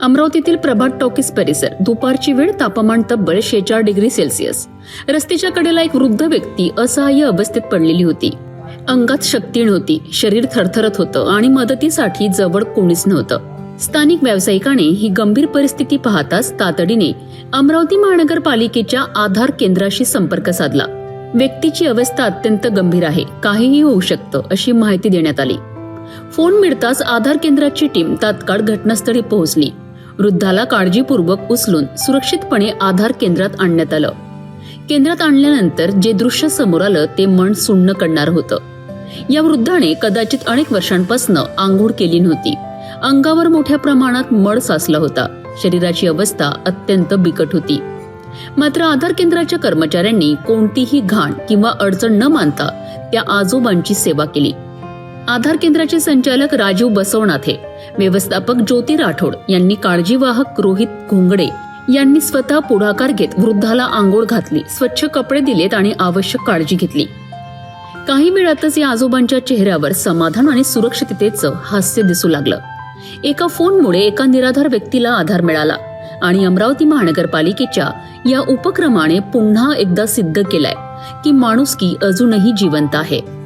अमरावतीतील प्रभात talkies परिसर. दुपारची वेळ, तापमान तब्बल 46 डिग्री सेल्सिअस. रस्त्याच्या कडेला एक वृद्ध व्यक्ती असहाय्य अवस्थेत पडलेली होती. अंगात शक्ती नव्हती, शरीर थरथरत होतं आणि मदतीसाठी जवळ कोणीच नव्हतं. स्थानिक व्यावसायिकाने ही गंभीर परिस्थिती पाहताच तातडीने अमरावती महानगरपालिकेच्या आधार केंद्राशी संपर्क साधला. व्यक्तीची अवस्था अत्यंत गंभीर आहे, काहीही होऊ शकतं अशी माहिती देण्यात आली. फोन मिळताच आधार केंद्राची टीम तात्काळ घटनास्थळी पोहोचली. वृद्धाला काळजीपूर्वक उचलून सुरक्षितपणे आधार केंद्रात आणण्यात आलं. केंद्रात आणल्यानंतर जे दृश्य समोर आलं ते मन सुन्न करणारं होतं. या वृद्धाने कदाचित अनेक वर्षांपासून आंघोळ केली नव्हती. अंगावर मोठ्या प्रमाणात मळ साचला होता. शरीराची अवस्था अत्यंत बिकट होती. मात्र आधार केंद्राच्या कर्मचाऱ्यांनी कोणतीही घाण किंवा अडचण न मानता त्या आजोबांची सेवा केली. आधार केंद्राचे संचालक राजीव बसवनाथे, व्यवस्थापक ज्योती राठोड यांनी काळजीवाहक रोहित घोंगडे यांनी स्वतः पुढाकार घेत वृद्धाला आंघोळ घातली, स्वच्छ कपडे दिलेत आणि आवश्यक काळजी घेतली. काही वेळातच या आजोबांच्या चेहऱ्यावर समाधान आणि सुरक्षिततेचं हास्य दिसू लागलं. एका फोनमुळे एका निराधार व्यक्तीला आधार मिळाला आणि अमरावती महानगरपालिकेच्या या उपक्रमाने पुन्हा एकदा सिद्ध केलंय की माणुसकी अजूनही जिवंत आहे.